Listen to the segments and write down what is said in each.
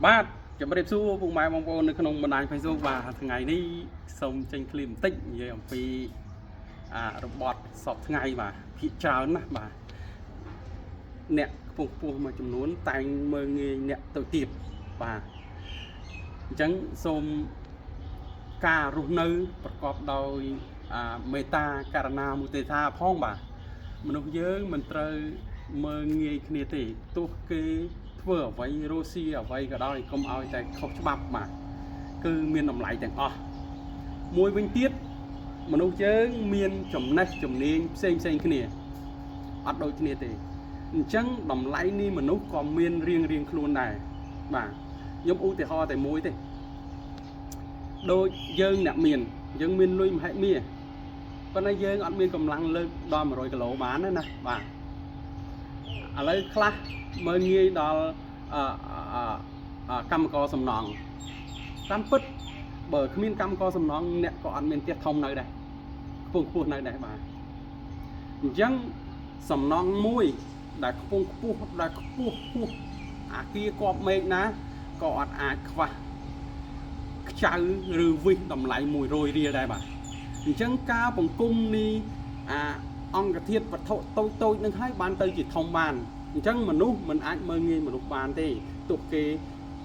បាទជំរាបសួរពុកម៉ែបងប្អូននៅក្នុងបណ្ដាញ Facebook បាទថ្ងៃនេះសូមចេញឃ្លីបបន្តិចនិយាយអំពីរបត់សពថ្ងៃបាទភាគច្រើនណាស់បាទអ្នកខ្ពស់ខ្ពស់មួយចំនួនតែងមើលងាយអ្នកទៅទៀតបាទអញ្ចឹងសូមការរស់នៅប្រកបដោយមេត្តាករណាមុទិតាផងបាទមនុស្សយើងមិនត្រូវមើលងាយគ្នាទេទោះគេធ្វើអ្វីរស់ស៊ីអ្វីក៏ដោយកុំឲ្យតែខុសច្បាប់បាទគឺមានតម្លៃទាំងអស់មួយវិញទៀតមនុស្សយើងមានចំណេះជំនាញផ្សេងគ្នាអត់ដូចគ្នាទេអញ្ចឹងតម្លៃនេះមនុស្សក៏មានរៀងខ្លួនដែរបាទខ្ញុំឧទាហរណ៍តែមួយទេដូចយើងអ្នកយើងមានលុយមហិមាប៉ុន្តែយើងអត់មានកម្លាំងលើកដល់100គីឡូបានទេណាបាទឥឡូវខ្លះមើលងាយដល់កម្មករសំណង់តាមពិតបើគ្មានកម្មករសំណង់អ្នកក៏អត់មានផ្ទះធំនៅដែរខ្ពស់នៅដែរបាទអញ្ចឹងសំណង់មួយដែលខ្ពស់អាគារគប់មេឃណាក៏អត់អាចខ្វះខ្ចៅឬវិសតម្លៃ100រៀលដែរបាទអញ្ចឹងការបង្គុំនេះអង្គធាតុវត្ថុតូចនឹងឲ្យបានទៅជាធំបានអញ្ចឹងមនុស្សមិនអាចមើលងាយមនុស្សបានទេទោះគេ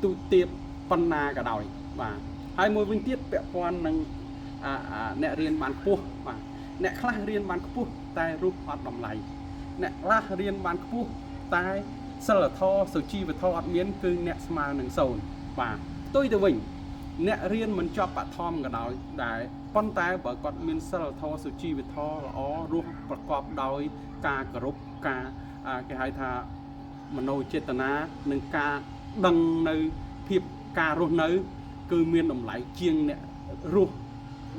ទូទាបប៉ុណ្ណាក៏ដោយបាទហើយមួយវិញទៀតពាក់ព័ន្ធនឹងអ្នករៀនបានខ្ពស់បាទអ្នកខ្លះរៀនបានខ្ពស់តែរូបអត់តម្លៃអ្នកខ្លះរៀនបានខ្ពស់តែសិលធម៌សុជីវធម៌អត់មានគឺអ្នកស្មើនឹង0បាទផ្ទុយទៅវិញអ្នករៀនមិនចប់បឋមក៏ដោយដែរប៉ុន្តែបើគាត់មានសិលធម៌សុជីវធម៌ល្អរស់ប្រកបដោយការគោរពការគេហៅថាមនោចេតនានិងការដឹងនៅភាពការរស់នៅគឺមានតម្លៃជាងអ្នករស់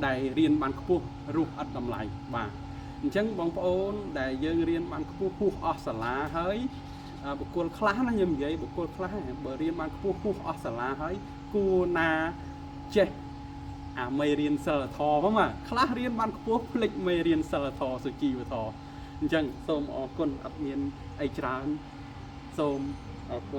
ដែលរៀនបានខ្ពស់រស់អត់តម្លៃបាទអញ្ចឹងបងប្អូនដែលយើងរៀនបានខ្ពស់អស់សាលាហើយបុគ្គលខ្លះណាខ្ញុំនិយាយបុគ្គលខ្លះបើរៀនបានខ្ពស់អស់សាលាហើយគួរណាចេះមេរៀនសិលធម៌ហ្នឹងខ្លះរៀនបានខ្ពស់ភ្លេចមេរៀនសិលធម៌សុជីវធម៌អញ្ចឹងសូមអរគុណអត់មានអីច្រើនសូមអរគុណ